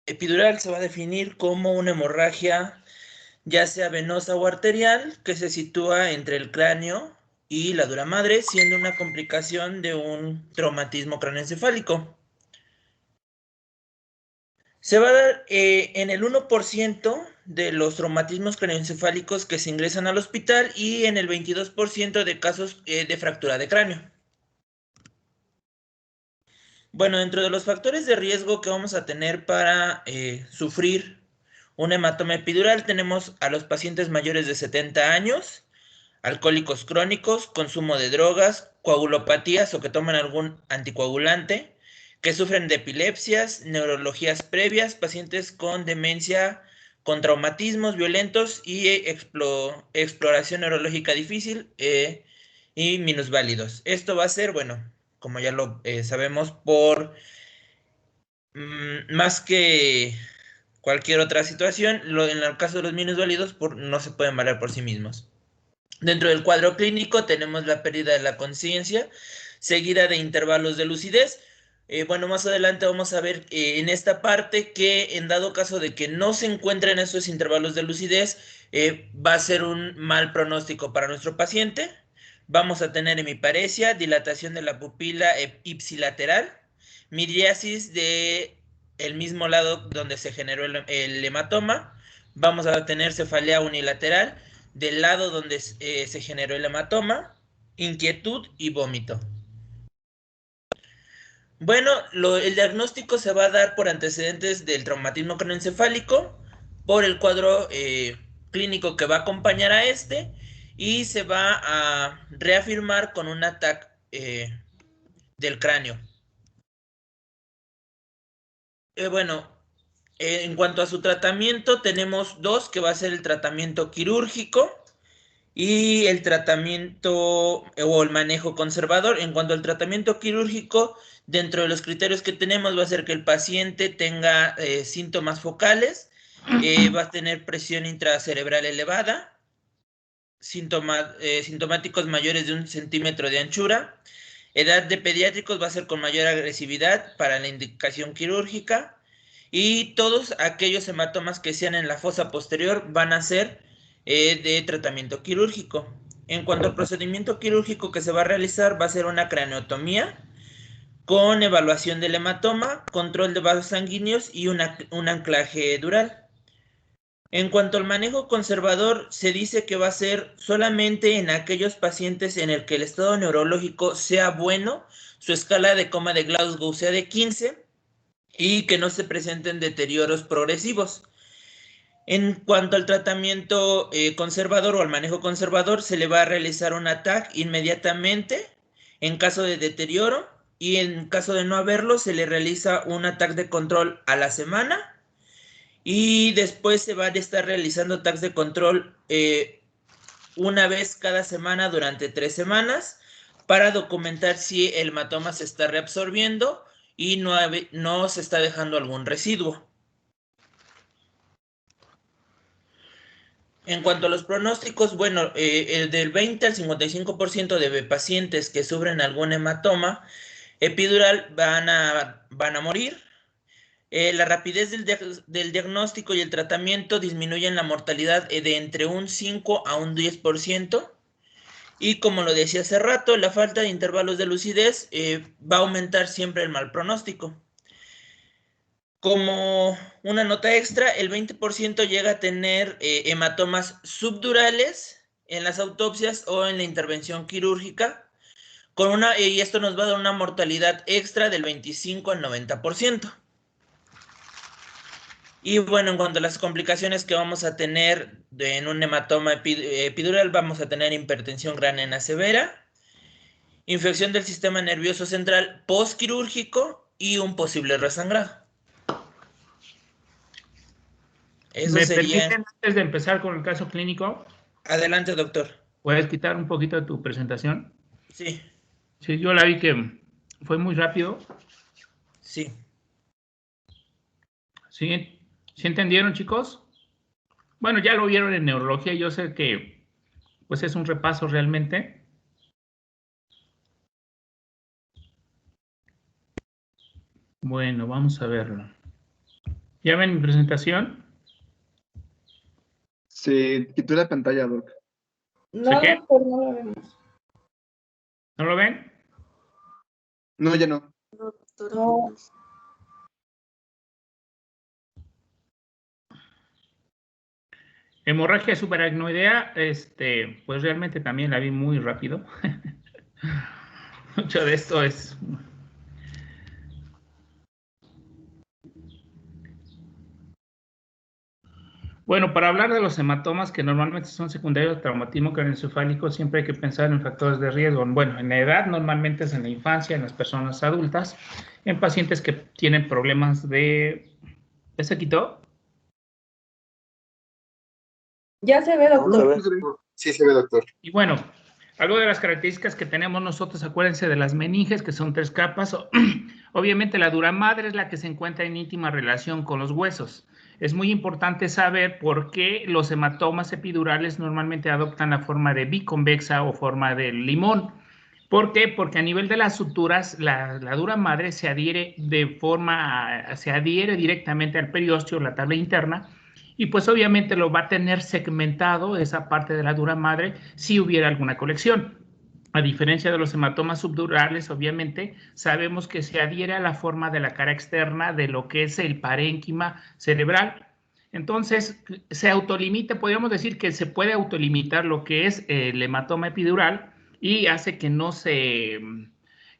Epidural se va a definir como una hemorragia, ya sea venosa o arterial, que se sitúa entre el cráneo y la dura madre, siendo una complicación de un traumatismo craneoencefálico. Se va a dar en el 1% de los traumatismos craneoencefálicos que se ingresan al hospital y en el 22% de casos de fractura de cráneo. Bueno, dentro de los factores de riesgo que vamos a tener para sufrir un hematoma epidural, tenemos a los pacientes mayores de 70 años, alcohólicos crónicos, consumo de drogas, coagulopatías o que toman algún anticoagulante, que sufren de epilepsias, neurologías previas, pacientes con demencia, con traumatismos violentos y exploración neurológica difícil y minusválidos. Esto va a ser, bueno, como ya lo sabemos, por más que cualquier otra situación, en el caso de los minusválidos, no se pueden valer por sí mismos. Dentro del cuadro clínico tenemos la pérdida de la conciencia, seguida de intervalos de lucidez. Bueno, más adelante vamos a ver en esta parte que en dado caso de que no se encuentren esos intervalos de lucidez, va a ser un mal pronóstico para nuestro paciente. Vamos a tener hemiparesia, dilatación de la pupila ipsilateral, midriasis de el mismo lado donde se generó el hematoma. Vamos a tener cefalea unilateral del lado donde se generó el hematoma, inquietud y vómito. Bueno, el diagnóstico se va a dar por antecedentes del traumatismo craneoencefálico, por el cuadro clínico que va a acompañar a este y se va a reafirmar con un ataque del cráneo. Bueno, en cuanto a su tratamiento, tenemos dos, que va a ser el tratamiento quirúrgico y el tratamiento o el manejo conservador. En cuanto al tratamiento quirúrgico, dentro de los criterios que tenemos va a ser que el paciente tenga síntomas focales, va a tener presión intracerebral elevada, sintomáticos mayores de 1 centímetro de anchura, edad de pediátricos va a ser con mayor agresividad para la indicación quirúrgica y todos aquellos hematomas que sean en la fosa posterior van a ser de tratamiento quirúrgico. En cuanto al procedimiento quirúrgico que se va a realizar, va a ser una craneotomía con evaluación del hematoma, control de vasos sanguíneos y un anclaje dural. En cuanto al manejo conservador, se dice que va a ser solamente en aquellos pacientes en el que el estado neurológico sea bueno, su escala de coma de Glasgow sea de 15 y que no se presenten deterioros progresivos. En cuanto al tratamiento conservador o al manejo conservador, se le va a realizar un ATAC inmediatamente en caso de deterioro y en caso de no haberlo, se le realiza un ATAC de control a la semana y después se van a estar realizando tags de control una vez cada semana durante 3 semanas para documentar si el hematoma se está reabsorbiendo y no se está dejando algún residuo. En cuanto a los pronósticos, bueno, el del 20 al 55% de pacientes que sufren algún hematoma epidural van a morir. La rapidez del diagnóstico y el tratamiento disminuyen la mortalidad de entre un 5 a un 10%. Y como lo decía hace rato, la falta de intervalos de lucidez va a aumentar siempre el mal pronóstico. Como una nota extra, el 20% llega a tener hematomas subdurales en las autopsias o en la intervención quirúrgica, y esto nos va a dar una mortalidad extra del 25 al 90%. Y bueno, en cuanto a las complicaciones que vamos a tener en un hematoma epidural, vamos a tener hipertensión craneana severa, infección del sistema nervioso central postquirúrgico y un posible resangrado. Eso ¿Me sería. permiten, antes de empezar con el caso clínico, Adelante, doctor. puedes quitar un poquito de tu presentación? Sí, Sí, yo la vi que fue muy rápido. sí. ¿Sí, ¿Sí entendieron, chicos? Bueno, ya lo vieron en neurología, yo sé que pues es un repaso realmente. Bueno, vamos a verlo. ¿Ya ven mi presentación? Se quitó la pantalla, Doc. No, qué? doctor, no lo vemos. ¿No lo ven? No, ya no. No. Hemorragia subaracnoidea, pues realmente también la vi muy rápido. Mucho de esto es... Bueno, para hablar de los hematomas que normalmente son secundarios al traumatismo craneoencefálico, siempre hay que pensar en factores de riesgo. Bueno, en la edad normalmente es en la infancia, en las personas adultas, en pacientes que tienen problemas de... ¿Ya se quitó? Ya se ve, doctor. Sí, se ve, doctor. Y bueno, algo de las características que tenemos nosotros, acuérdense de las meninges, que son 3 capas. Obviamente la dura madre es la que se encuentra en íntima relación con los huesos. Es muy importante saber por qué los hematomas epidurales normalmente adoptan la forma de biconvexa o forma de limón. ¿Por qué? Porque a nivel de las suturas, la dura madre se adhiere directamente al periósteo, la tabla interna, y pues obviamente lo va a tener segmentado esa parte de la dura madre si hubiera alguna colección. A diferencia de los hematomas subdurales, obviamente, sabemos que se adhiere a la forma de la cara externa de lo que es el parénquima cerebral. Entonces, se autolimita, podríamos decir que se puede autolimitar lo que es el hematoma epidural y hace que no se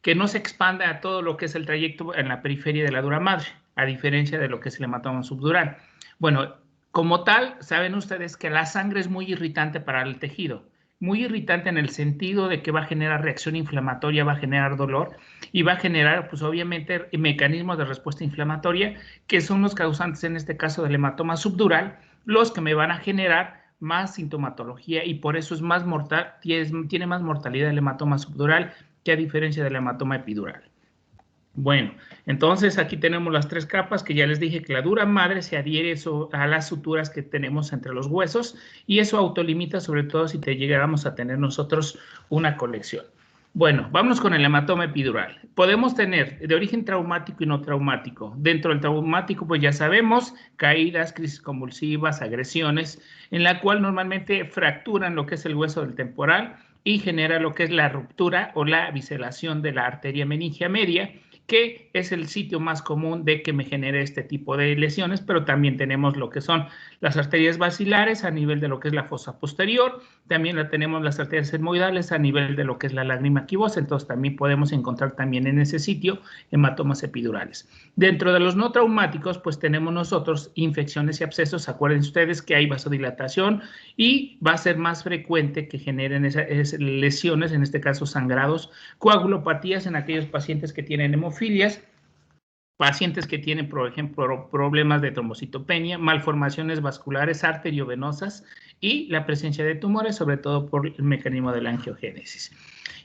expanda a todo lo que es el trayecto en la periferia de la dura madre, a diferencia de lo que es el hematoma subdural. Bueno, como tal, saben ustedes que la sangre es muy irritante para el tejido, muy irritante en el sentido de que va a generar reacción inflamatoria, va a generar dolor y va a generar, pues obviamente, mecanismos de respuesta inflamatoria que son los causantes, en este caso del hematoma subdural, los que me van a generar más sintomatología y por eso es más mortal, tiene más mortalidad el hematoma subdural que a diferencia del hematoma epidural. Bueno, entonces aquí tenemos las 3 capas que ya les dije que la dura madre se adhiere a las suturas que tenemos entre los huesos y eso autolimita sobre todo si te llegáramos a tener nosotros una colección. Bueno, vámonos con el hematoma epidural. Podemos tener de origen traumático y no traumático. Dentro del traumático, pues ya sabemos, caídas, crisis convulsivas, agresiones, en la cual normalmente fracturan lo que es el hueso del temporal y genera lo que es la ruptura o la biselación de la arteria meningia media, que es el sitio más común de que me genere este tipo de lesiones, pero también tenemos lo que son las arterias basilares a nivel de lo que es la fosa posterior, también tenemos las arterias etmoidales a nivel de lo que es la lágrima quibosa, entonces también podemos encontrar también en ese sitio hematomas epidurales. Dentro de los no traumáticos, pues tenemos nosotros infecciones y abscesos, acuérdense ustedes que hay vasodilatación y va a ser más frecuente que generen esas lesiones, en este caso sangrados, coagulopatías en aquellos pacientes que tienen hemofilias, pacientes que tienen, por ejemplo, problemas de trombocitopenia, malformaciones vasculares arteriovenosas y la presencia de tumores, sobre todo por el mecanismo de la angiogénesis.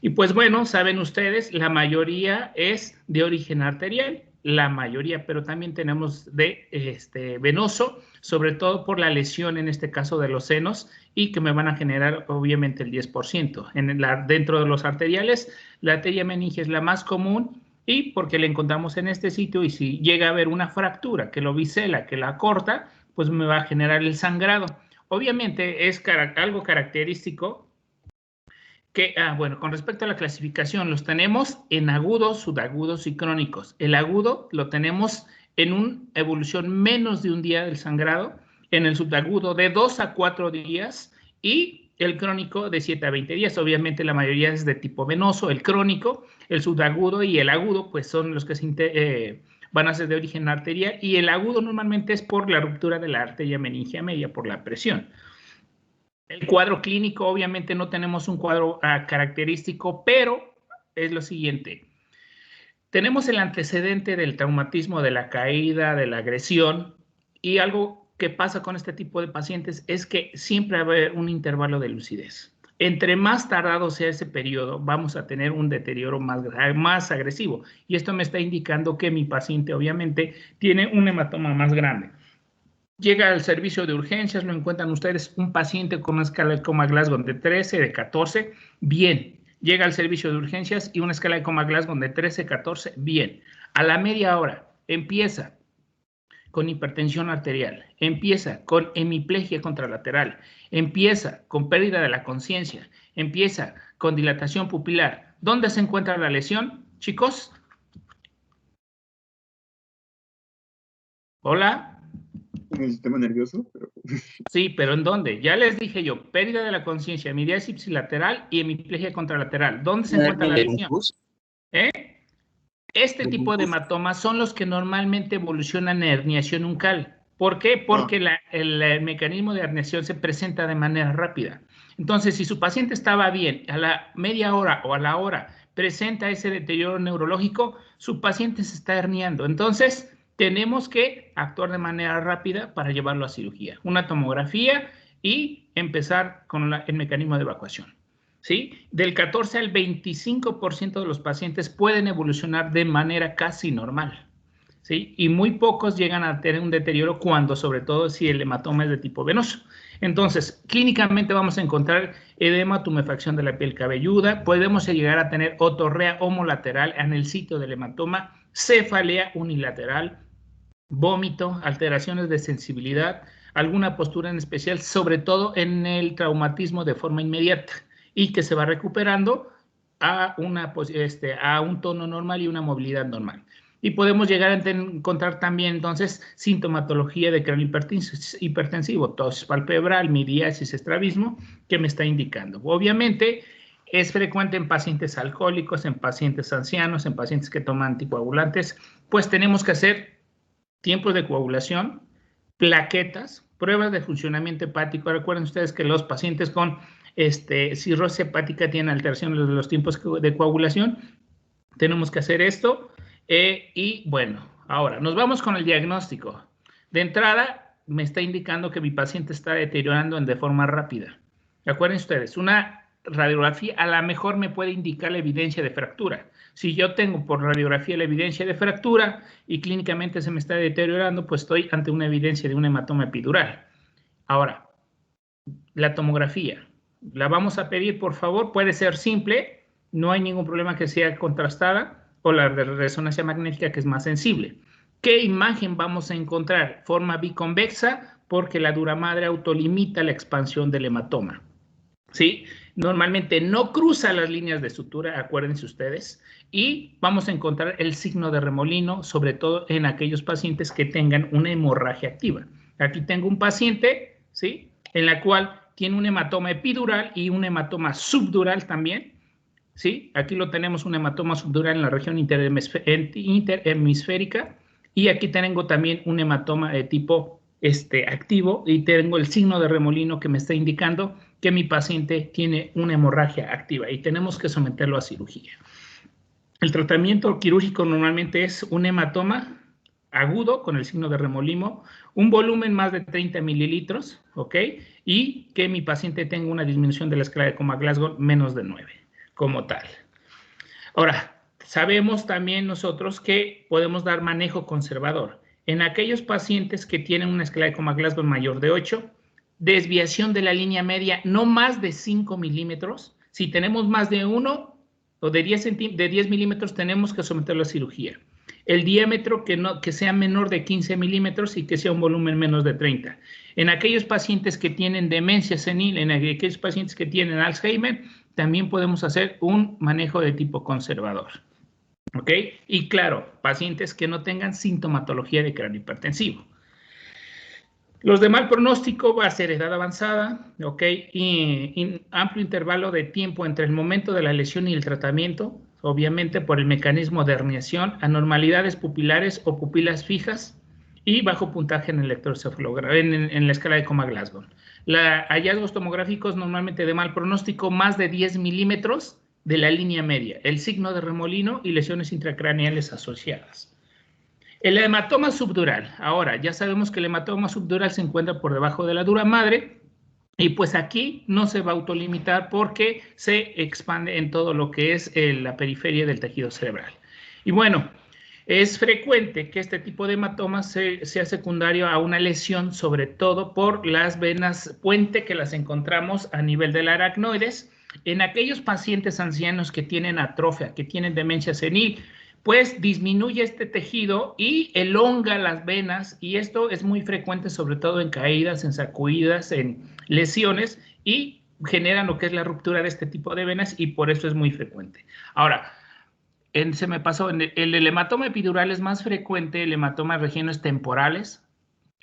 Y pues bueno, saben ustedes, la mayoría es de origen arterial, la mayoría, pero también tenemos de venoso, sobre todo por la lesión, en este caso de los senos, y que me van a generar obviamente el 10%. Dentro de los arteriales, la arteria meningia es la más común, y porque la encontramos en este sitio y si llega a haber una fractura que lo bisela, que la corta, pues me va a generar el sangrado. Obviamente es algo característico que, bueno, con respecto a la clasificación, los tenemos en agudos, subagudos y crónicos. El agudo lo tenemos en una evolución menos de un día del sangrado, en el subagudo de 2 a 4 días y el crónico de 7 a 20 días. Obviamente la mayoría es de tipo venoso, el crónico, el subagudo y el agudo, pues son los que van a ser de origen arterial y el agudo normalmente es por la ruptura de la arteria meningia media, por la presión. El cuadro clínico, obviamente no tenemos un cuadro característico, pero es lo siguiente. Tenemos el antecedente del traumatismo, de la caída, de la agresión, y algo que pasa con este tipo de pacientes es que siempre va a haber un intervalo de lucidez. Entre más tardado sea ese periodo, vamos a tener un deterioro más agresivo. Y esto me está indicando que mi paciente obviamente tiene un hematoma más grande. Llega al servicio de urgencias, lo encuentran ustedes, un paciente con una escala de Coma-Glasgow de 13, de 14, bien. Llega al servicio de urgencias y una escala de Coma-Glasgow de 13, 14, bien. A la media hora empieza con hipertensión arterial, empieza con hemiplegia contralateral, empieza con pérdida de la conciencia, empieza con dilatación pupilar. ¿Dónde se encuentra la lesión, chicos? ¿Hola? En el sistema nervioso, pero... Sí, pero ¿en dónde? Ya les dije yo, pérdida de la conciencia, hemidiasis ipsilateral y hemiplegia contralateral. ¿Dónde se encuentra la lesión? Este tipo de hematomas son los que normalmente evolucionan en herniación uncal. ¿Por qué? Porque el mecanismo de herniación se presenta de manera rápida. Entonces, si su paciente estaba bien, a la media hora o a la hora presenta ese deterioro neurológico, su paciente se está herniando. Entonces, tenemos que actuar de manera rápida para llevarlo a cirugía. Una tomografía y empezar con el mecanismo de evacuación. ¿Sí? Del 14 al 25% de los pacientes pueden evolucionar de manera casi normal, ¿sí? Y muy pocos llegan a tener un deterioro cuando, sobre todo, si el hematoma es de tipo venoso. Entonces, clínicamente vamos a encontrar edema, tumefacción de la piel cabelluda, podemos llegar a tener otorrea homolateral en el sitio del hematoma, cefalea unilateral, vómito, alteraciones de sensibilidad, alguna postura en especial, sobre todo en el traumatismo de forma inmediata, y que se va recuperando a un tono normal y una movilidad normal. Y podemos llegar a encontrar también, entonces, sintomatología de cráneo hipertensivo, tos palpebral, miriasis, estrabismo, que me está indicando. Obviamente, es frecuente en pacientes alcohólicos, en pacientes ancianos, en pacientes que toman anticoagulantes, pues tenemos que hacer tiempos de coagulación, plaquetas, pruebas de funcionamiento hepático. Recuerden ustedes que los pacientes con cirrosis hepática tienen alteraciones de los tiempos de coagulación. Tenemos que hacer esto. Y bueno, ahora nos vamos con el diagnóstico. De entrada, me está indicando que mi paciente está deteriorando de forma rápida. Recuerden ustedes, una radiografía a lo mejor me puede indicar la evidencia de fractura. Si yo tengo por radiografía la evidencia de fractura y clínicamente se me está deteriorando, pues estoy ante una evidencia de un hematoma epidural. Ahora, la tomografía. La vamos a pedir, por favor, puede ser simple, no hay ningún problema que sea contrastada, o la de resonancia magnética, que es más sensible. ¿Qué imagen vamos a encontrar? Forma biconvexa, porque la dura madre autolimita la expansión del hematoma. ¿Sí? Normalmente no cruza las líneas de sutura, acuérdense ustedes, y vamos a encontrar el signo de remolino, sobre todo en aquellos pacientes que tengan una hemorragia activa. Aquí tengo un paciente, ¿sí?, en la cual tiene un hematoma epidural y un hematoma subdural también, ¿sí? Aquí lo tenemos, un hematoma subdural en la región interhemisférica, y aquí tengo también un hematoma de tipo activo, y tengo el signo de remolino que me está indicando que mi paciente tiene una hemorragia activa y tenemos que someterlo a cirugía. El tratamiento quirúrgico normalmente es un hematoma agudo con el signo de remolino, un volumen más de 30 mililitros, ¿ok? Y que mi paciente tenga una disminución de la escala de Coma-Glasgow menos de 9, como tal. Ahora, sabemos también nosotros que podemos dar manejo conservador. En aquellos pacientes que tienen una escala de Coma-Glasgow mayor de 8, desviación de la línea media no más de 5 milímetros. Si tenemos más de 1 o de 10 milímetros, tenemos que someterlo a cirugía. El diámetro que sea menor de 15 milímetros y que sea un volumen menos de 30. En aquellos pacientes que tienen demencia senil, en aquellos pacientes que tienen Alzheimer, también podemos hacer un manejo de tipo conservador. ¿Ok? Y claro, pacientes que no tengan sintomatología de cráneo hipertensivo. Los de mal pronóstico va a ser edad avanzada, ¿ok? Y amplio intervalo de tiempo entre el momento de la lesión y el tratamiento, obviamente por el mecanismo de herniación, anormalidades pupilares o pupilas fijas y bajo puntaje en el electroencefalograma, en la escala de Coma-Glasgow. Hallazgos tomográficos normalmente de mal pronóstico, más de 10 milímetros de la línea media, el signo de remolino y lesiones intracraneales asociadas. El hematoma subdural. Ahora, ya sabemos que el hematoma subdural se encuentra por debajo de la dura madre y pues aquí no se va a autolimitar porque se expande en todo lo que es la periferia del tejido cerebral. Y bueno, es frecuente que este tipo de hematoma sea secundario a una lesión, sobre todo por las venas puente que las encontramos a nivel del aracnoides. En aquellos pacientes ancianos que tienen atrofia, que tienen demencia senil, pues disminuye este tejido y elonga las venas, y esto es muy frecuente sobre todo en caídas, en sacudidas, en lesiones, y generan lo que es la ruptura de este tipo de venas, y por eso es muy frecuente. Ahora, se me pasó, el hematoma epidural es más frecuente, el hematoma en regiones temporales,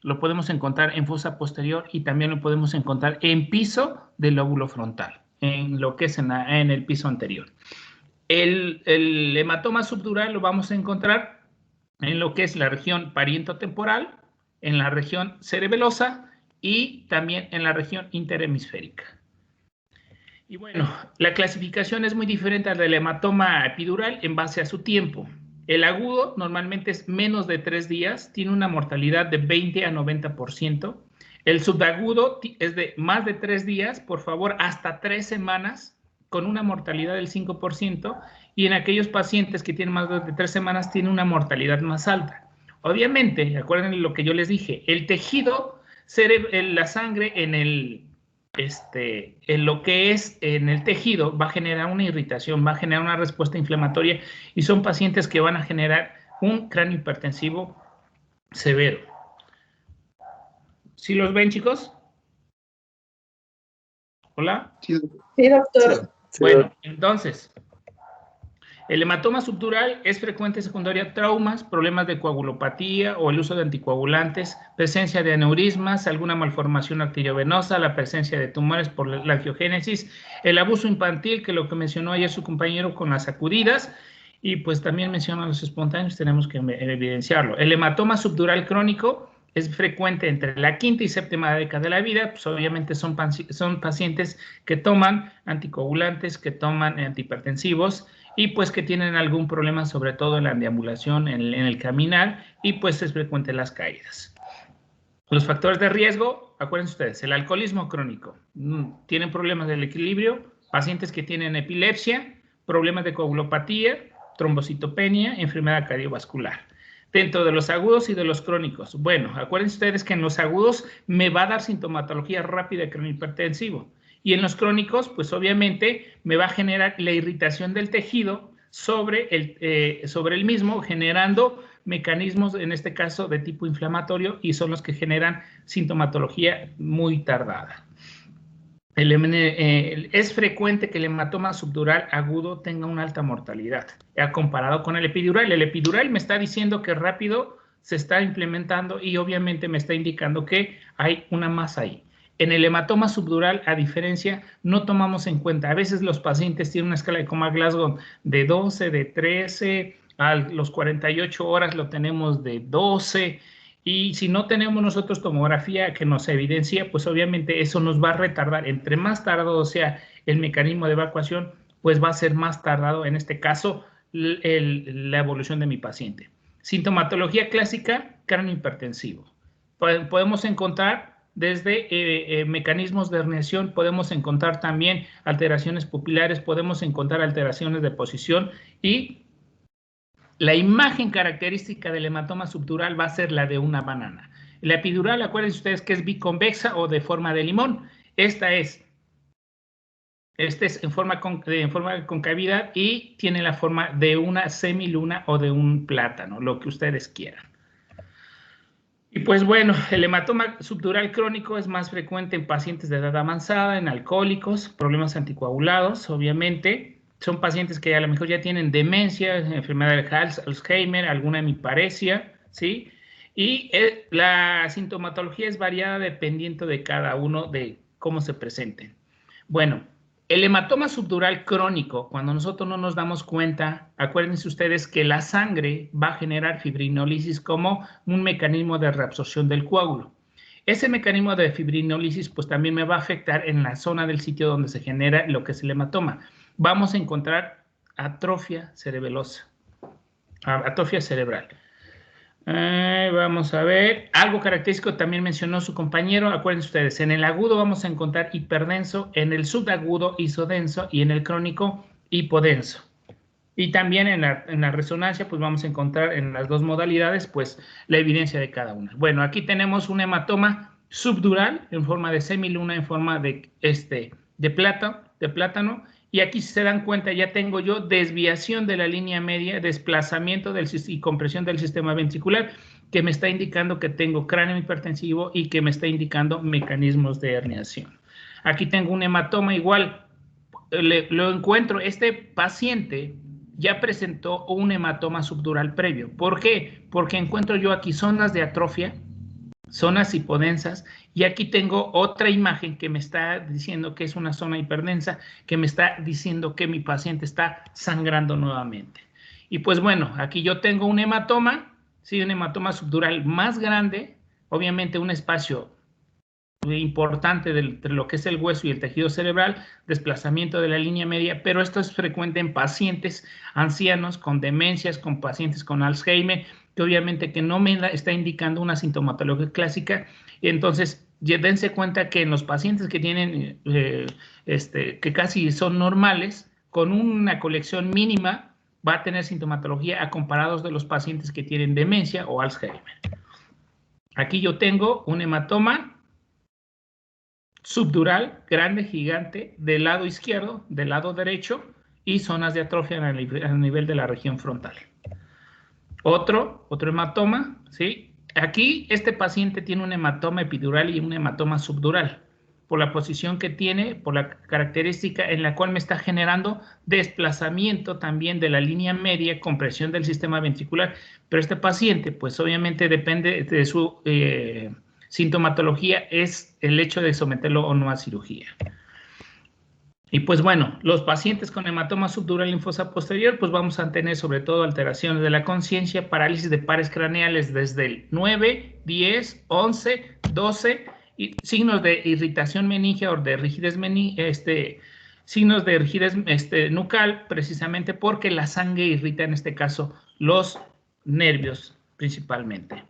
lo podemos encontrar en fosa posterior y también lo podemos encontrar en piso del lóbulo frontal, en lo que es en el piso anterior. El hematoma subdural lo vamos a encontrar en lo que es la región parientotemporal, en la región cerebelosa y también en la región interhemisférica. Y bueno, la clasificación es muy diferente a la del hematoma epidural en base a su tiempo. El agudo normalmente es menos de 3 días, tiene una mortalidad de 20 a 90%. El subagudo es de más de 3 días, por favor, hasta 3 semanas, con una mortalidad del 5%, y en aquellos pacientes que tienen más de 3 semanas tiene una mortalidad más alta. Obviamente, acuérdense lo que yo les dije, el tejido, la sangre en lo que es en el tejido va a generar una irritación, va a generar una respuesta inflamatoria, y son pacientes que van a generar un cráneo hipertensivo severo. ¿Sí los ven, chicos? ¿Hola? Sí, doctor. Bueno, entonces, el hematoma subdural es frecuente secundario a traumas, problemas de coagulopatía o el uso de anticoagulantes, presencia de aneurismas, alguna malformación arteriovenosa, la presencia de tumores por la angiogénesis, el abuso infantil, que lo que mencionó ayer su compañero con las sacudidas, y pues también menciona los espontáneos, tenemos que evidenciarlo. El hematoma subdural crónico es frecuente entre la quinta y séptima década de la vida, pues obviamente son pacientes que toman anticoagulantes, que toman antihipertensivos, y pues que tienen algún problema, sobre todo en la deambulación, en el caminar, y pues es frecuente las caídas. Los factores de riesgo, acuérdense ustedes, el alcoholismo crónico, tienen problemas del equilibrio, pacientes que tienen epilepsia, problemas de coagulopatía, trombocitopenia, enfermedad cardiovascular. Dentro de los agudos y de los crónicos, bueno, acuérdense ustedes que en los agudos me va a dar sintomatología rápida de cráneo hipertensivo, y en los crónicos, pues obviamente me va a generar la irritación del tejido sobre el mismo, generando mecanismos, en este caso, de tipo inflamatorio, y son los que generan sintomatología muy tardada. Es frecuente que el hematoma subdural agudo tenga una alta mortalidad, comparado con el epidural. El epidural me está diciendo que rápido se está implementando y obviamente me está indicando que hay una masa ahí. En el hematoma subdural, a diferencia, no tomamos en cuenta. A veces los pacientes tienen una escala de Coma-Glasgow de 12, de 13, a los 48 horas lo tenemos de 12, y si no tenemos nosotros tomografía que nos evidencia, pues obviamente eso nos va a retardar. Entre más tardado sea el mecanismo de evacuación, pues va a ser más tardado, en este caso, la evolución de mi paciente. Sintomatología clásica, cráneo hipertensivo. Podemos encontrar desde mecanismos de herniación, podemos encontrar también alteraciones pupilares, podemos encontrar alteraciones de posición, y la imagen característica del hematoma subdural va a ser la de una banana. La epidural, acuérdense ustedes que es biconvexa o de forma de limón. Esta es en forma de concavidad y tiene la forma de una semiluna o de un plátano, lo que ustedes quieran. Y pues bueno, el hematoma subdural crónico es más frecuente en pacientes de edad avanzada, en alcohólicos, problemas anticoagulados, obviamente. Son pacientes que a lo mejor ya tienen demencia, enfermedad de Alzheimer, alguna hemiparesia, ¿sí? Y la sintomatología es variada dependiendo de cada uno de cómo se presenten. Bueno, el hematoma subdural crónico, cuando nosotros no nos damos cuenta, acuérdense ustedes que la sangre va a generar fibrinólisis como un mecanismo de reabsorción del coágulo. Ese mecanismo de fibrinólisis pues también me va a afectar en la zona del sitio donde se genera lo que es el hematoma. Vamos a encontrar atrofia cerebelosa, atrofia cerebral. Vamos a ver, algo característico también mencionó su compañero, acuérdense ustedes, en el agudo vamos a encontrar hiperdenso, en el subagudo isodenso y en el crónico hipodenso. Y también en la resonancia pues vamos a encontrar en las dos modalidades pues la evidencia de cada una. Bueno, aquí tenemos un hematoma subdural en forma de semiluna, en forma de plátano, Y aquí, si se dan cuenta, ya tengo yo desviación de la línea media, desplazamiento y compresión del sistema ventricular, que me está indicando que tengo cráneo hipertensivo y que me está indicando mecanismos de herniación. Aquí tengo un hematoma igual. Lo encuentro, este paciente ya presentó un hematoma subdural previo. ¿Por qué? Porque encuentro yo aquí zonas de atrofia, zonas hipodensas, y aquí tengo otra imagen que me está diciendo que es una zona hiperdensa, que me está diciendo que mi paciente está sangrando nuevamente. Y pues bueno, aquí yo tengo un hematoma, sí, un hematoma subdural más grande, obviamente un espacio importante entre lo que es el hueso y el tejido cerebral, desplazamiento de la línea media, pero esto es frecuente en pacientes ancianos con demencias, con pacientes con Alzheimer, que obviamente que no me está indicando una sintomatología clásica. Y entonces dense cuenta que en los pacientes que tienen, que casi son normales, con una colección mínima va a tener sintomatología a comparados de los pacientes que tienen demencia o Alzheimer. Aquí yo tengo un hematoma subdural, grande, gigante, del lado izquierdo, del lado derecho, y zonas de atrofia a nivel de la región frontal. Otro hematoma, ¿sí? Aquí este paciente tiene un hematoma epidural y un hematoma subdural, por la posición que tiene, por la característica en la cual me está generando desplazamiento también de la línea media, compresión del sistema ventricular, pero este paciente, pues obviamente depende de su sintomatología, es el hecho de someterlo o no a cirugía. Y pues bueno, los pacientes con hematoma subdural en fosa posterior, pues vamos a tener sobre todo alteraciones de la conciencia, parálisis de pares craneales desde el 9, 10, 11, 12, y signos de irritación meningia o de rigidez signos de rigidez nucal, precisamente porque la sangre irrita en este caso los nervios principalmente.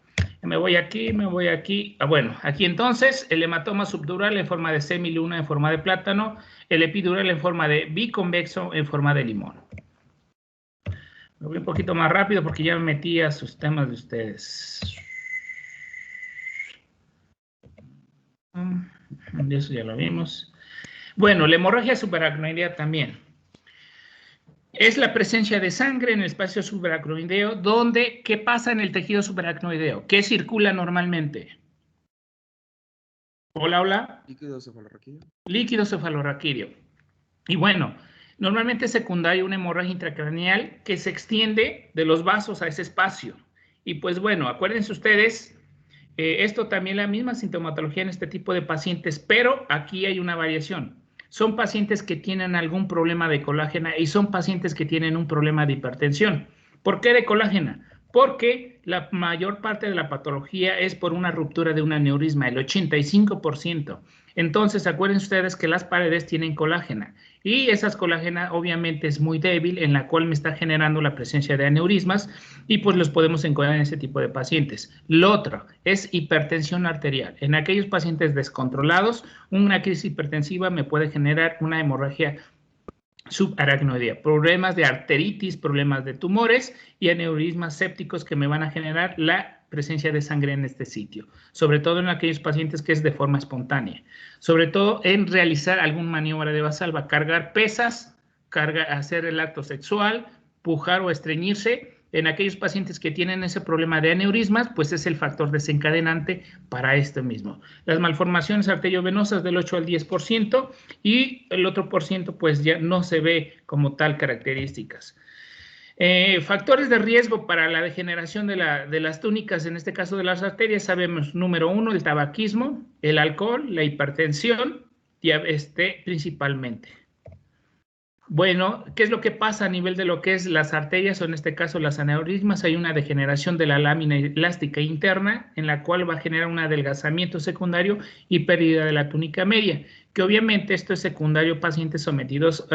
Me voy aquí. Bueno, aquí entonces el hematoma subdural en forma de semiluna, en forma de plátano, el epidural en forma de biconvexo, en forma de limón. Me voy un poquito más rápido porque ya me metí a sus temas de ustedes. Eso ya lo vimos. Bueno, la hemorragia subaracnoidea también. Es la presencia de sangre en el espacio subaracnoideo, donde, ¿qué pasa en el tejido subaracnoideo? ¿Qué circula normalmente? Hola. Líquido cefalorraquídeo. Líquido cefalorraquídeo. Y bueno, normalmente es secundaria una hemorragia intracraneal que se extiende de los vasos a ese espacio. Y pues bueno, acuérdense ustedes, esto también la misma sintomatología en este tipo de pacientes, pero aquí hay una variación. Son pacientes que tienen algún problema de colágena y son pacientes que tienen un problema de hipertensión. ¿Por qué de colágena? Porque la mayor parte de la patología es por una ruptura de un aneurisma, el 85%. Entonces, acuérdense ustedes que las paredes tienen colágena y esas colágena obviamente es muy débil, en la cual me está generando la presencia de aneurismas y pues los podemos encontrar en ese tipo de pacientes. Lo otro es hipertensión arterial. En aquellos pacientes descontrolados, una crisis hipertensiva me puede generar una hemorragia subaracnoidea, problemas de arteritis, problemas de tumores y aneurismas sépticos que me van a generar la presencia de sangre en este sitio, sobre todo en aquellos pacientes que es de forma espontánea, sobre todo en realizar alguna maniobra de Valsalva, cargar pesas, hacer el acto sexual, pujar o estreñirse. En aquellos pacientes que tienen ese problema de aneurismas, pues es el factor desencadenante para esto mismo. Las malformaciones arteriovenosas del 8 al 10% y el otro por ciento pues ya no se ve como tal características. Factores de riesgo para la degeneración de las túnicas, en este caso de las arterias, sabemos, número 1, el tabaquismo, el alcohol, la hipertensión, principalmente. Bueno, ¿qué es lo que pasa a nivel de lo que es las arterias o en este caso las aneurismas? Hay una degeneración de la lámina elástica interna en la cual va a generar un adelgazamiento secundario y pérdida de la túnica media, que obviamente esto es secundario a pacientes sometidos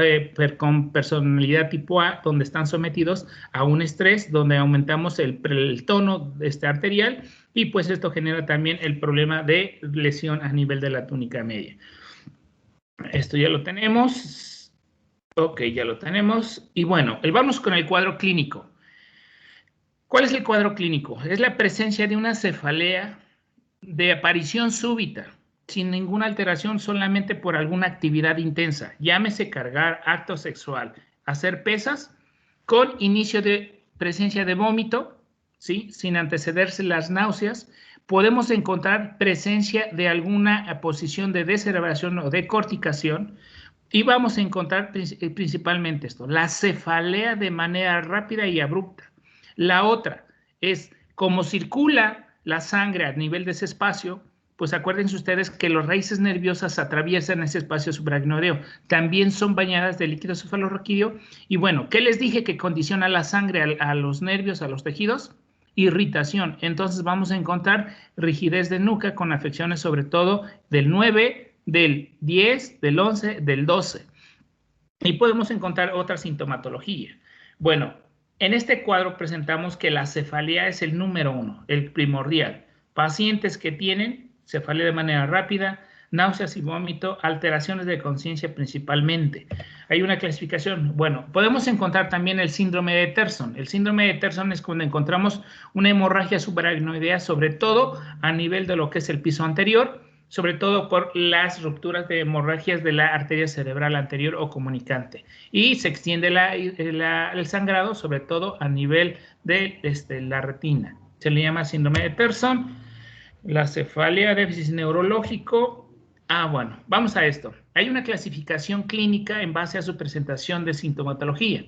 con personalidad tipo A, donde están sometidos a un estrés, donde aumentamos el tono arterial y pues esto genera también el problema de lesión a nivel de la túnica media. Esto ya lo tenemos. Ok, ya lo tenemos. Y bueno, vamos con el cuadro clínico. ¿Cuál es el cuadro clínico? Es la presencia de una cefalea de aparición súbita. sin ninguna alteración, solamente por alguna actividad intensa, llámese cargar, acto sexual, hacer pesas, con inicio de presencia de vómito, ¿sí? Sin antecederse las náuseas, podemos encontrar presencia de alguna posición de descerebración o de corticación, y vamos a encontrar principalmente esto, la cefalea de manera rápida y abrupta. La otra es, como circula la sangre a nivel de ese espacio, pues acuérdense ustedes que las raíces nerviosas atraviesan ese espacio subaracnoideo, también son bañadas de líquido cefalorraquídeo. Y bueno, ¿qué les dije que condiciona la sangre a los nervios, a los tejidos? Irritación. Entonces vamos a encontrar rigidez de nuca con afecciones sobre todo del 9, del 10, del 11, del 12. Y podemos encontrar otra sintomatología. Bueno, en este cuadro presentamos que la cefalea es el número 1, el primordial. Pacientes que tienen cefalea de manera rápida, náuseas y vómito, alteraciones de conciencia principalmente. Hay una clasificación. Bueno, podemos encontrar también el síndrome de Terson. El síndrome de Terson es cuando encontramos una hemorragia subaracnoidea, sobre todo a nivel de lo que es el piso anterior, sobre todo por las rupturas de hemorragias de la arteria cerebral anterior o comunicante. Y se extiende el sangrado, sobre todo a nivel de la retina. Se le llama síndrome de Terson. La cefalea, déficit neurológico. Bueno, vamos a esto. Hay una clasificación clínica en base a su presentación de sintomatología.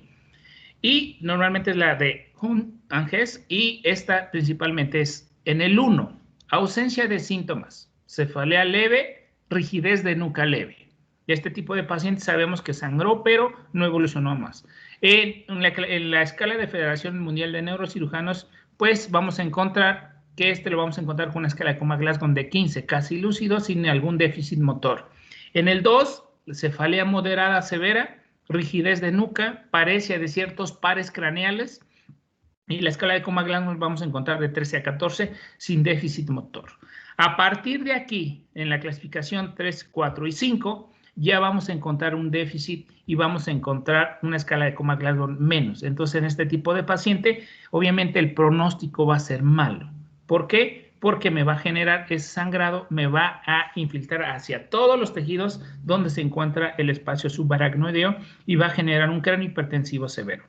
Y normalmente es la de Hung-Angés, y esta principalmente es en el 1, ausencia de síntomas, cefalea leve, rigidez de nuca leve. Este tipo de pacientes sabemos que sangró, pero no evolucionó más. En la escala de Federación Mundial de Neurocirujanos, pues vamos a encontrar que lo vamos a encontrar con una escala de Coma-Glasgow de 15, casi lúcido, sin algún déficit motor. En el 2, cefalea moderada severa, rigidez de nuca, paresia de ciertos pares craneales, y la escala de Coma-Glasgow vamos a encontrar de 13 a 14 sin déficit motor. A partir de aquí, en la clasificación 3, 4 y 5, ya vamos a encontrar un déficit y vamos a encontrar una escala de Coma-Glasgow menos. Entonces, en este tipo de paciente, obviamente el pronóstico va a ser malo. ¿Por qué? Porque me va a generar ese sangrado, me va a infiltrar hacia todos los tejidos donde se encuentra el espacio subaracnoideo y va a generar un cráneo hipertensivo severo.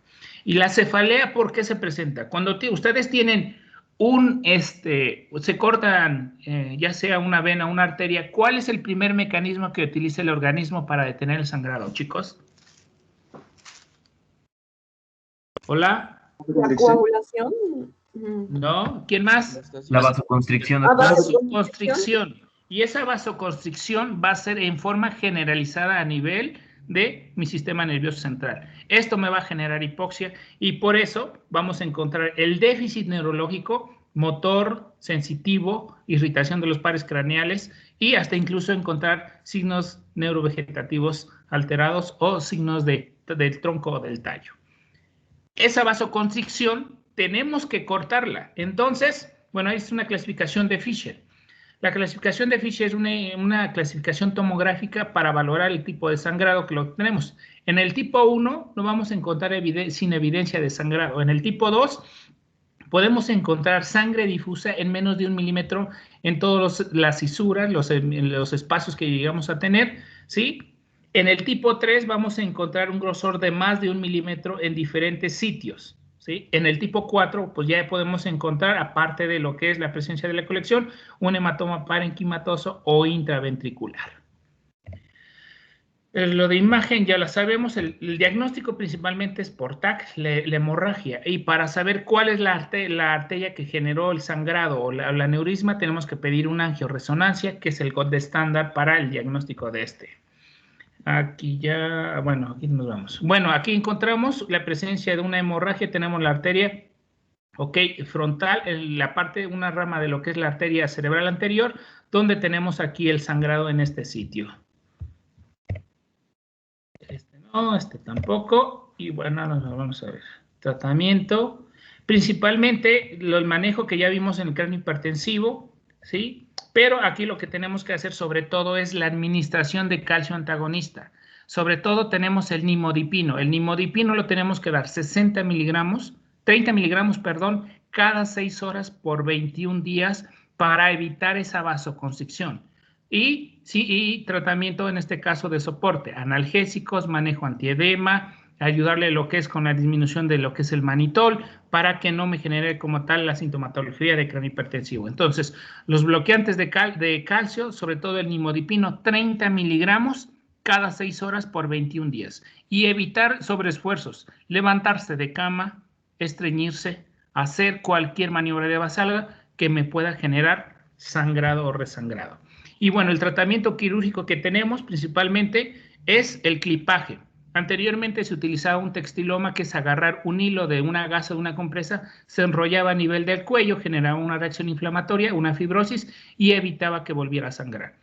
Y la cefalea, ¿por qué se presenta? Cuando ustedes tienen se cortan ya sea una vena o una arteria, ¿cuál es el primer mecanismo que utiliza el organismo para detener el sangrado, chicos? ¿Hola? ¿La coagulación? ¿No? ¿Quién más? La vasoconstricción. Ah, Vasoconstricción. Y esa vasoconstricción va a ser en forma generalizada a nivel de mi sistema nervioso central. Esto me va a generar hipoxia y por eso vamos a encontrar el déficit neurológico, motor, sensitivo, irritación de los pares craneales y hasta incluso encontrar signos neurovegetativos alterados o signos del tronco o del tallo. Esa vasoconstricción tenemos que cortarla. Entonces, bueno, es una clasificación de Fisher. La clasificación de Fisher es una clasificación tomográfica para valorar el tipo de sangrado que lo tenemos. En el tipo 1 no vamos a encontrar sin evidencia de sangrado. En el tipo 2 podemos encontrar sangre difusa en menos de 1 milímetro en todas las fisuras, los espacios que llegamos a tener, ¿sí? En el tipo 3 vamos a encontrar un grosor de más de 1 milímetro en diferentes sitios, ¿sí? En el tipo 4, pues ya podemos encontrar, aparte de lo que es la presencia de la colección, un hematoma parenquimatoso o intraventricular. Lo de imagen ya lo sabemos, el diagnóstico principalmente es por TAC, la hemorragia, y para saber cuál es la arteria que generó el sangrado o la aneurisma, tenemos que pedir una angioresonancia, que es el gold estándar para el diagnóstico de este. Aquí ya, bueno, aquí nos vamos. Bueno, aquí encontramos la presencia de una hemorragia, tenemos la arteria, frontal, la parte, una rama de lo que es la arteria cerebral anterior, donde tenemos aquí el sangrado en este sitio. Este no, este tampoco, y bueno, vamos a ver. Tratamiento, principalmente el manejo que ya vimos en el cráneo hipertensivo, ¿sí? Pero aquí lo que tenemos que hacer sobre todo es la administración de calcio antagonista. Sobre todo tenemos el nimodipino. El nimodipino lo tenemos que dar 30 miligramos, perdón, cada 6 horas por 21 días para evitar esa vasoconstricción. y tratamiento en este caso de soporte, analgésicos, manejo antiedema, ayudarle lo que es con la disminución de lo que es el manitol para que no me genere como tal la sintomatología de cráneo hipertensivo. Entonces, los bloqueantes de calcio, sobre todo el nimodipino, 30 miligramos cada 6 horas por 21 días. Y evitar sobreesfuerzos, levantarse de cama, estreñirse, hacer cualquier maniobra de vasalga que me pueda generar sangrado o resangrado. Y bueno, el tratamiento quirúrgico que tenemos principalmente es el clipaje. Anteriormente se utilizaba un textiloma, que es agarrar un hilo de una gasa de una compresa, se enrollaba a nivel del cuello, generaba una reacción inflamatoria, una fibrosis y evitaba que volviera a sangrar.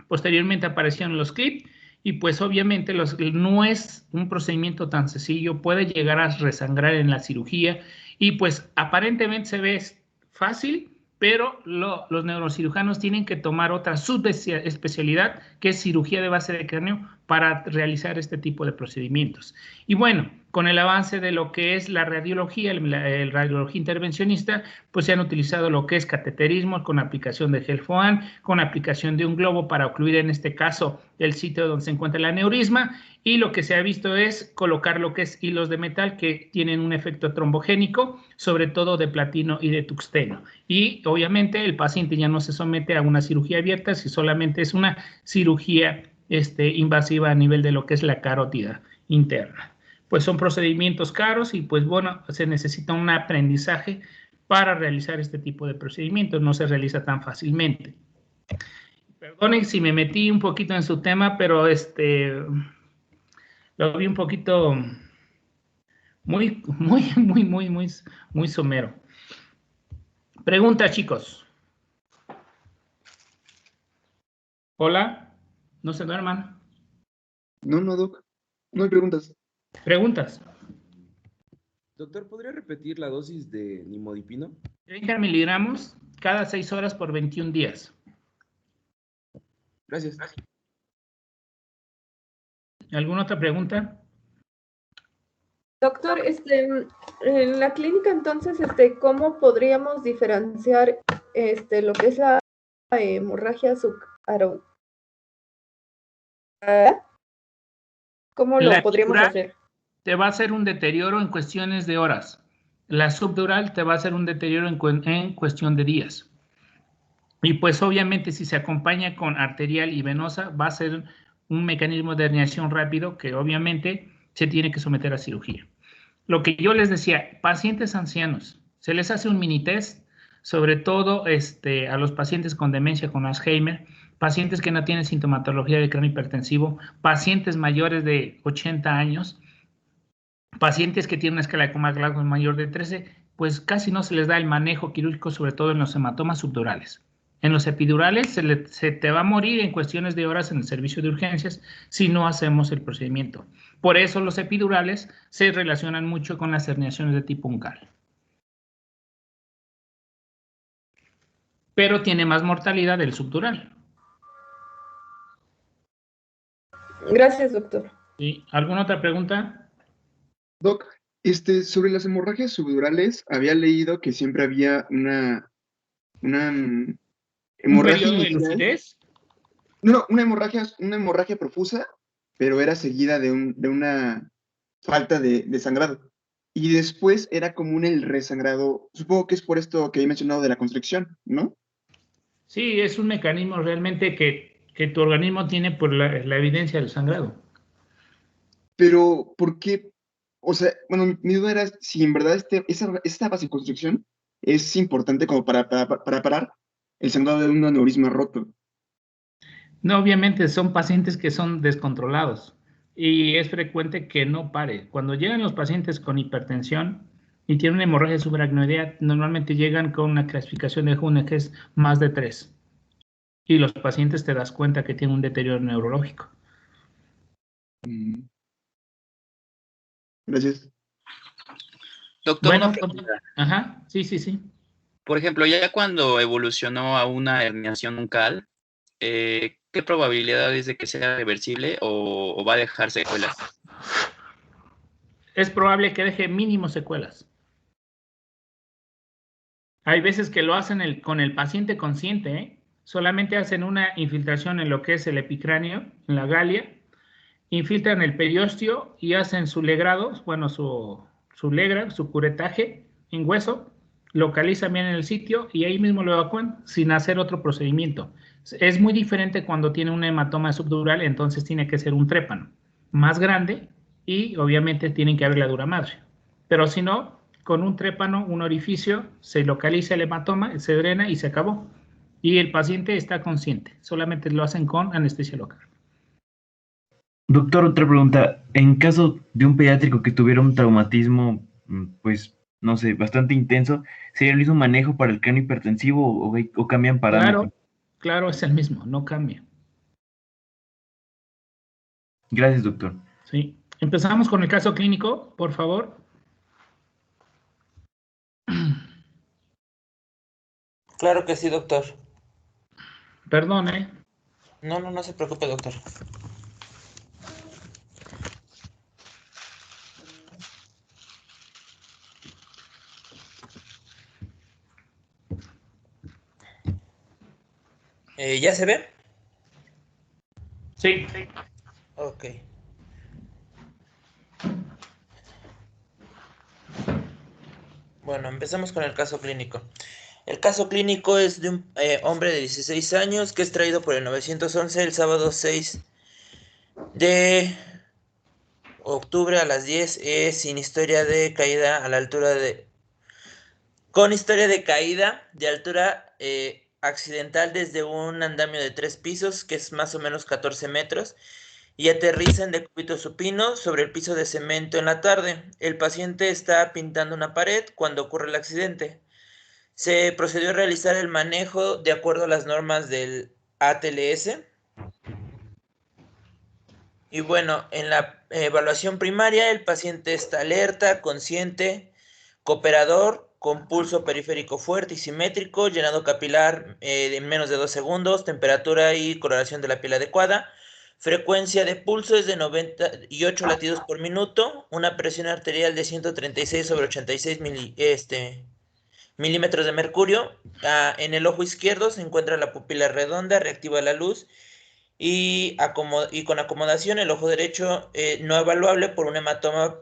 Posteriormente aparecieron los clips y pues obviamente no es un procedimiento tan sencillo, puede llegar a resangrar en la cirugía y pues aparentemente se ve fácil, pero los neurocirujanos tienen que tomar otra subespecialidad, que es cirugía de base de cráneo, para realizar este tipo de procedimientos. Y bueno, con el avance de lo que es la radiología, el radiología intervencionista, pues se han utilizado lo que es cateterismo con aplicación de gel Foam, con aplicación de un globo para ocluir en este caso el sitio donde se encuentra el aneurisma, y lo que se ha visto es colocar lo que es hilos de metal que tienen un efecto trombogénico, sobre todo de platino y de tuxteno. Y obviamente el paciente ya no se somete a una cirugía abierta, si solamente es una cirugía invasiva a nivel de lo que es la carótida interna. Pues son procedimientos caros y pues bueno, se necesita un aprendizaje para realizar este tipo de procedimientos, no se realiza tan fácilmente. Perdonen si me metí un poquito en su tema, pero lo vi un poquito muy somero. Pregunta, chicos. Hola, no se duerman. No, Doc. No hay preguntas. Preguntas. Doctor, ¿podría repetir la dosis de nimodipino? 30 miligramos cada 6 horas por 21 días. Gracias. ¿Alguna otra pregunta? Doctor, en la clínica entonces, ¿cómo podríamos diferenciar lo que es la hemorragia subarousal? ¿Cómo lo podríamos hacer? Te va a hacer un deterioro en cuestiones de horas. La subdural te va a hacer un deterioro en cuestión de días. Y pues obviamente si se acompaña con arterial y venosa, va a ser un mecanismo de herniación rápido que obviamente se tiene que someter a cirugía. Lo que yo les decía, pacientes ancianos, se les hace un mini test, sobre todo a los pacientes con demencia, con Alzheimer, pacientes que no tienen sintomatología de cráneo hipertensivo, pacientes mayores de 80 años, pacientes que tienen una escala de Comas-Glasgow mayor de 13, pues casi no se les da el manejo quirúrgico, sobre todo en los hematomas subdurales. En los epidurales se te va a morir en cuestiones de horas en el servicio de urgencias si no hacemos el procedimiento. Por eso los epidurales se relacionan mucho con las herniaciones de tipo uncal. Pero tiene más mortalidad el subdural. Gracias, doctor. ¿Sí? ¿Alguna otra pregunta? Doc, sobre las hemorragias subdurales, había leído que siempre había una hemorragia ¿Un periodo de inicial. lucidez? No, una hemorragia profusa, pero era seguida de una falta de sangrado. Y después era común el resangrado. Supongo que es por esto que he mencionado de la constricción, ¿no? Sí, es un mecanismo realmente que tu organismo tiene por la evidencia del sangrado. Pero, ¿por qué? O sea, bueno, mi duda era si en verdad esta vasoconstricción es importante como para parar el sangrado de un aneurisma roto. No, obviamente son pacientes que son descontrolados y es frecuente que no pare. Cuando llegan los pacientes con hipertensión y tienen una hemorragia subaracnoidea, normalmente llegan con una clasificación de Hune que es más de 3. Y los pacientes te das cuenta que tienen un deterioro neurológico. Gracias. Doctor, Bueno, una pregunta. ajá, sí. Por ejemplo, ya cuando evolucionó a una herniación uncal, ¿qué probabilidad es de que sea reversible o va a dejar secuelas? Es probable que deje mínimo secuelas. Hay veces que lo hacen con el paciente consciente, ¿eh? solamente hacen una infiltración en lo que es el epicráneo, en la galia, infiltran el periósteo y hacen su legrado, bueno, su legra, su curetaje en hueso, localizan bien en el sitio y ahí mismo lo evacúan sin hacer otro procedimiento. Es muy diferente cuando tiene un hematoma subdural, entonces tiene que ser un trépano más grande y obviamente tienen que abrir la dura madre. Pero si no, con un trépano, un orificio, se localiza el hematoma, se drena y se acabó. Y el paciente está consciente, solamente lo hacen con anestesia local. Doctor, otra pregunta. En caso de un pediátrico que tuviera un traumatismo, pues, no sé, bastante intenso, ¿sería el mismo manejo para el cráneo hipertensivo o cambian parámetros? Claro, es el mismo, no cambia. Gracias, doctor. Sí. Empezamos con el caso clínico, por favor. Claro que sí, doctor. Perdón, ¿eh? No se preocupe, doctor. ¿Ya se ve? Sí. Ok. Bueno, empezamos con el caso clínico. El caso clínico es de un hombre de 16 años que es traído por el 911 el sábado 6 de octubre a las 10, sin historia de caída a la altura de... Con historia de caída de altura accidental desde un andamio de 3 pisos, que es más o menos 14 metros, y aterriza en decúbito supino sobre el piso de cemento en la tarde. El paciente está pintando una pared cuando ocurre el accidente. Se procedió a realizar el manejo de acuerdo a las normas del ATLS. Y bueno, en la evaluación primaria el paciente está alerta, consciente, cooperador, con pulso periférico fuerte y simétrico, llenado capilar en menos de 2 segundos, temperatura y coloración de la piel adecuada. Frecuencia de pulso es de 98 latidos por minuto, una presión arterial de 136 sobre 86 milímetros de mercurio. En el ojo izquierdo se encuentra la pupila redonda, reactiva la luz y con acomodación. El ojo derecho no evaluable por un hematoma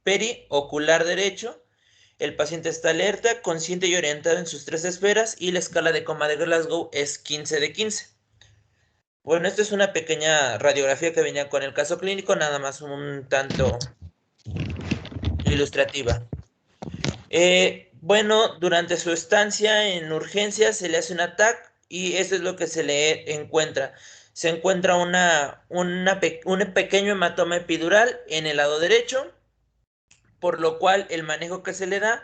periocular derecho. El paciente está alerta, consciente y orientado en sus 3 esferas y la escala de coma de Glasgow es 15 de 15. Bueno, esta es una pequeña radiografía que venía con el caso clínico, nada más un tanto ilustrativa. Bueno, durante su estancia en urgencias se le hace un TAC y eso es lo que se le encuentra. Se encuentra un pequeño hematoma epidural en el lado derecho, por lo cual el manejo que se le da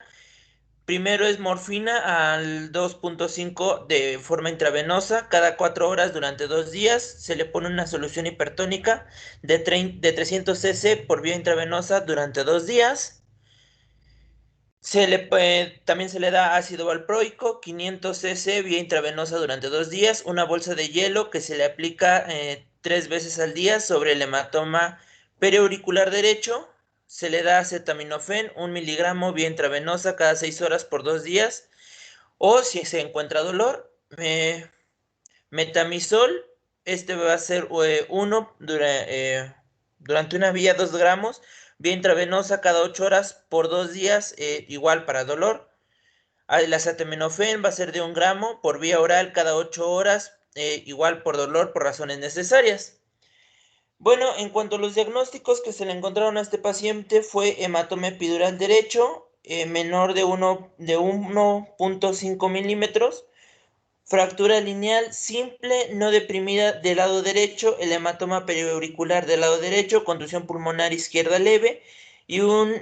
primero es morfina al 2.5 de forma intravenosa cada 4 horas durante 2 días. Se le pone una solución hipertónica de 300 cc por vía intravenosa durante 2 días. También se le da ácido valproico, 500 cc vía intravenosa durante 2 días, una bolsa de hielo que se le aplica 3 veces al día sobre el hematoma periauricular derecho. Se le da acetaminofén, 1 miligramo vía intravenosa cada 6 horas por 2 días. O si se encuentra dolor, metamizol, este va a ser durante una vía 2 gramos, vía intravenosa cada 8 horas por 2 días, igual para dolor. El acetaminofén va a ser de 1 gramo por vía oral cada 8 horas, igual por dolor por razones necesarias. Bueno, en cuanto a los diagnósticos que se le encontraron a este paciente fue hematoma epidural derecho, menor de 1.5 milímetros, fractura lineal simple, no deprimida del lado derecho, el hematoma periauricular del lado derecho, contusión pulmonar izquierda leve y un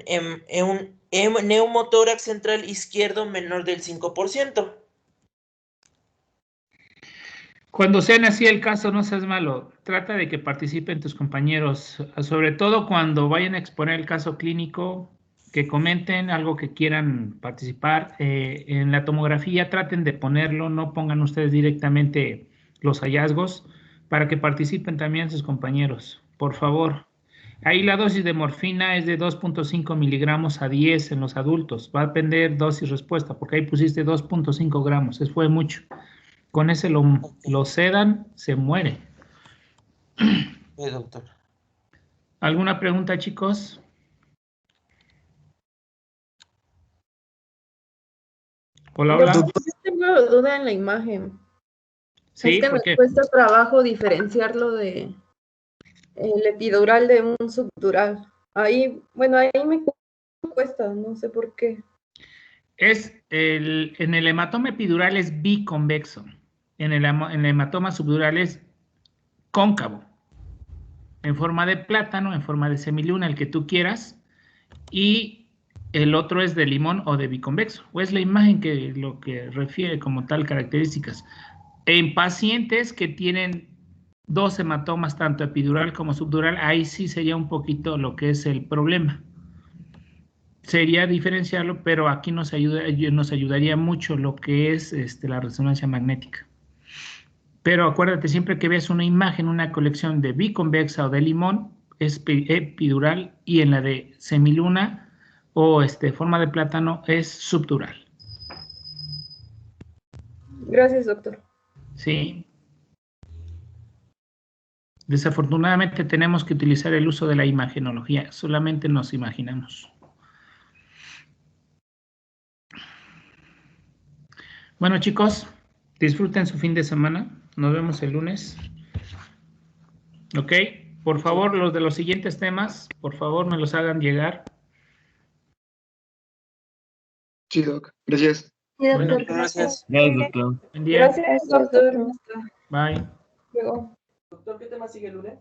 neumotórax central izquierdo menor del 5%. Cuando sean así el caso, no seas malo. Trata de que participen tus compañeros, sobre todo cuando vayan a exponer el caso clínico, que comenten algo que quieran participar. En la tomografía traten de ponerlo, no pongan ustedes directamente los hallazgos, para que participen también sus compañeros. Por favor, Ahí la dosis de morfina es de 2.5 miligramos a 10 en los adultos. Va a depender dosis-respuesta, porque ahí pusiste 2.5 gramos. Eso fue mucho. Con ese lo sedan, se muere. Sí, doctor. ¿Alguna pregunta, chicos? Hola, hola. Doctor, tengo duda en la imagen. Sí, es que ¿por me qué? cuesta trabajo diferenciarlo de el epidural de un subdural. Ahí, bueno, ahí me cuesta, no sé por qué. En el hematoma epidural es biconvexo. En el hematoma subdural es cóncavo. En forma de plátano, en forma de semiluna, el que tú quieras. Y el otro es de limón o de biconvexo. O es la imagen que lo que refiere como tal características. En pacientes que tienen dos hematomas, tanto epidural como subdural, ahí sí sería un poquito lo que es el problema. Sería diferenciarlo, pero aquí nos ayudaría mucho lo que es la resonancia magnética. Pero acuérdate, siempre que veas una imagen, una colección de biconvexa o de limón, es epidural, y en la de semiluna o forma de plátano es subdural. Gracias, doctor. Sí. Desafortunadamente tenemos que utilizar el uso de la imagenología, solamente nos imaginamos. Bueno, chicos, disfruten su fin de semana. Nos vemos el lunes. Ok, por favor, los de los siguientes temas, por favor, me los hagan llegar. Sí, doc. Gracias. Sí, Bueno, doctor, gracias. Gracias, doctor. buen día. Gracias, doctor. Bye. Luego. Doctor, ¿qué tema sigue el lunes?